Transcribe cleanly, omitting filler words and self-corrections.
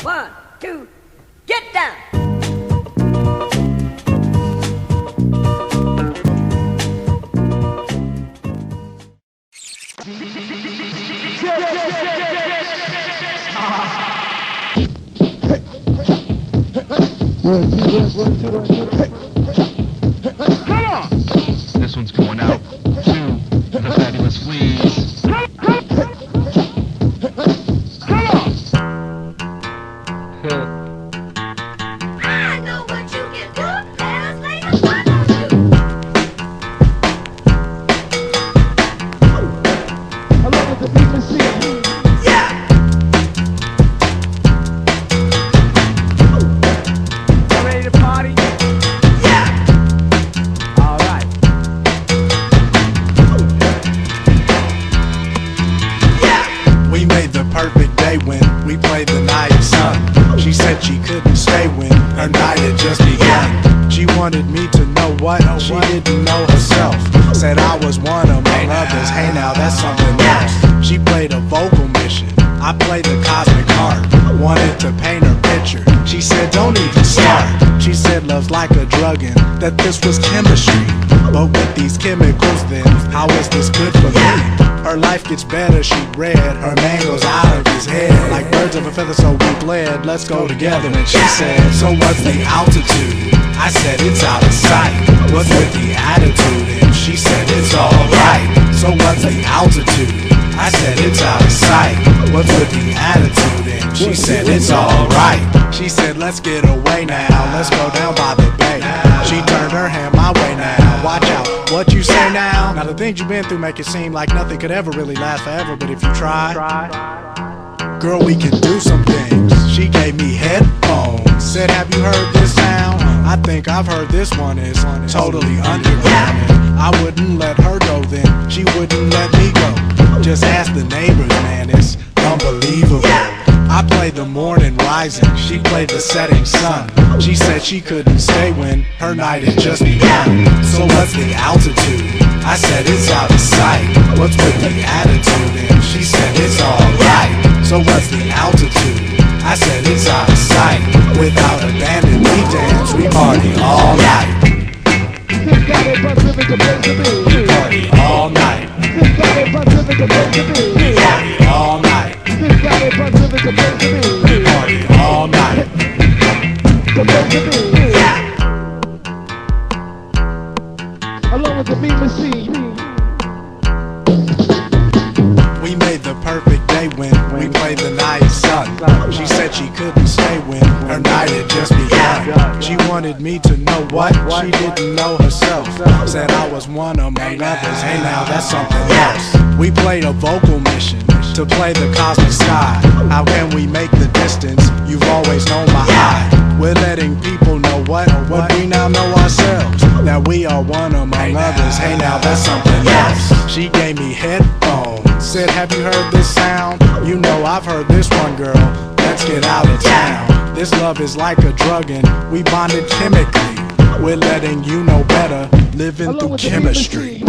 1, 2, get down. Come on! This one's going out to the Fabulous Fleas. Come on! I know what you can do. Let us lay the fun on you. I love what the people see. Ready to party? Yeah! Alright. We made the perfect day when we played the night sun. She said she couldn't stay when her night had just begun. She wanted me to know what she didn't know herself. Said I was one among others, hey now that's something else. She played a vocal mission, I played the cosmic heart. Wanted to paint her picture, she said don't even start. She said love's like a drug and that this was chemistry. But with these chemicals then, how is this good for me? Her life gets better, she read, her man goes out of his head. Like birds of a feather so we bled, let's go together. And she said, so what's the altitude? I said it's out of sight. What's with the attitude? And she said it's alright. So what's the altitude? I said it's out of sight. What's with the attitude? And she said it's alright. She said let's get away now, let's go down by the bay. She turned her hand my way now, watch out what you say now. Now the things you've been through make it seem like nothing could ever really last forever. But if you try, girl, we can do some things. She gave me headphones, said have you heard this sound? I think I've heard this one is totally underground. And I wouldn't let her go then, she wouldn't let me go. Just ask the neighbors, man, it's unbelievable. I played the morning rising, she played the setting sun. She said she couldn't stay when her night had just begun. So what's the altitude? I said it's out of sight. What's with the attitude? And she said it's alright. So what's the altitude? I said it's out of sight. Without abandon, we dance, we party all night. We party all night. We party all night. We party all night. Along with the BBC. We made the perfect day when we played the night sun. She said she couldn't stay when her night had just begun. She wanted me to know what she didn't know herself. Said I was one among others, hey now that's something else. We played a vocal mission to play the cosmic sky. How can we make the distance? You've always known my eye. We're letting people know what we now know ourselves. That we are one among others, hey now that's something else. She gave me headphones, said have you heard this sound? You know I've heard this one, girl, let's get out of town. This love is like a drug and we bonded chemically. We're letting you know better, living through chemistry.